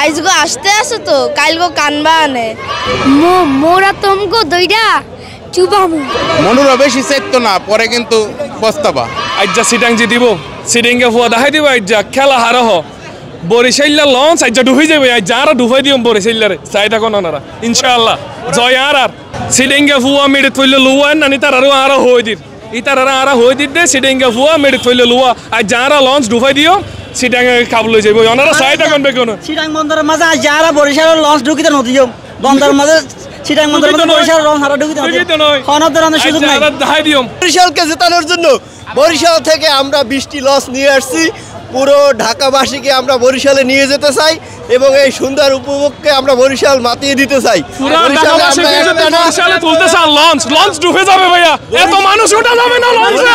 আইজগো আসতে আছে তো কালগো কানবা আনে মোরা তোমগো দইরা চুবামু মনুরা বেশি চেত না পরে কিন্তু বস্তাবা আজ্জা সিটাং জি দিব সিটিংকে ফুয়া দেখাই দিব আজ্জা খেলা হারা হ বরিশাইল্লা লঞ্চ আজ্জা ডুবাই যাবে আজ্জা আর ডুবাই দিম বরিশাইল্লারে চাই থাকুন ওনারা ইনশাআল্লাহ জয় আর সিটিংকে ফুয়া মেরে থইলে লুয়ান নানি তার আর হয়ে দিত ইতার আর হয়ে দিত দে সিটিংকে ফুয়া মেরে থইলে লুয়া আজ্জা আর লঞ্চ ডুবাই দিও সিটাং খাবল যাইব ওনারা চাই থাকুন বেগুন সিটাং বন্দরের মাঝে যারা বরিশালের লঞ্চ ঢুকিতে নদীও বন্দরের মাঝে সিটাং বন্দরের মাঝে বরিশালের লঞ্চ হারা ঢুকিতে নদী খনদের অনেক সুযোগ নাই দেখাই দিও বরিশালকে জেতানোর জন্য বরিশাল থেকে আমরা 20টি লঞ্চ নিয়ে আসছি পুরো ঢাকাবাসীকে আমরা বরিশালে নিয়ে যেতে চাই এবং এই সুন্দর উপভোগকে আমরা বরিশাল মাতিয়ে দিতে চাই বরিশালে তুলতে চান লঞ্চ লঞ্চ ডুবে যাবে ভাইয়া এত মানুষ ওঠা যাবে না লঞ্চে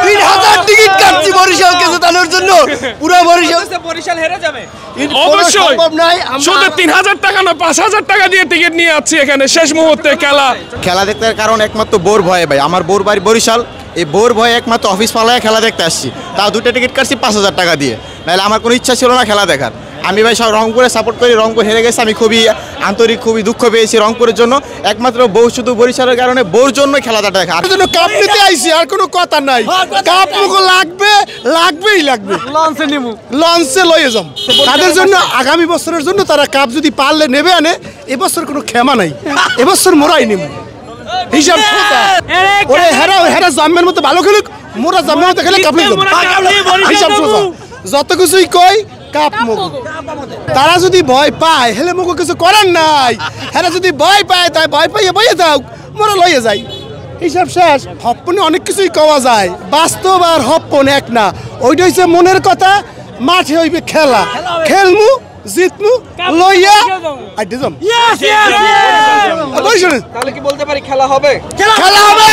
3000 টিকিট কাটছি বরিশালকে জেতানোর জন্য পুরো বরিশাল হেরে যাবে অবশ্যই শুধু 3000 টাকা না 5000 টাকা দিয়ে টিকিট নিয়ে আসছি এখানে শেষ মুহূর্তে খেলা দেখতে কারণ একমাত্র বোর ভয়ে ভাই আমার বোর বাড়ি বরিশাল এই বোর ভয়ে একমাত্র অফিস পালায় খেলা দেখতে আসছি তাও 2টা টিকিট কাটছি 5000 টাকা দিয়ে নাহলে আমার কোনো ইচ্ছা ছিল না খেলা দেখার আমি ভাই সব রংপুরে সাপোর্ট করি রংপুর হেরে গেছে আমি খুবই আন্তরিক খুবই দুঃখ পেয়েছি রংপুরের জন্য একমাত্র বউ শুধু বরিশালের কারণে বউর জন্য খেলাটা দেখা আর জন্য কাপ নিতে আইছি আর কোনো কথা নাই কাপ মুখ লাগবেই লাগবে লঞ্চে লয়ে যাম তাদের জন্য আগামী বছরের জন্য তারা কাপ যদি পারলে নেবে আনে এবছর কোনো ক্ষমা নাই এবছর মোরাই নেব হিসাব ওরে হেরা জামের মতো ভালো খেলুক মোরা জামের মতো খেলে কাপ নিয়ে হিসাব যত কিছুই কই কাপ মুখ তারা যদি ভয় পায় হেলে মুখ কিছু করার নাই হেরা যদি ভয় পায় তাই ভয় পাইয়ে বইয়ে যাও মোরা লইয়ে যাই হিসাব শেষ হপ্পনে অনেক কিছুই কওয়া যায় বাস্তব আর হপ্পন এক না ওইটা হচ্ছে মনের কথা মাঠে হইবে খেলা খেলমু জিতমু লইয়া আইতে যাম তাহলে কি বলতে পারি খেলা হবে খেলা হবে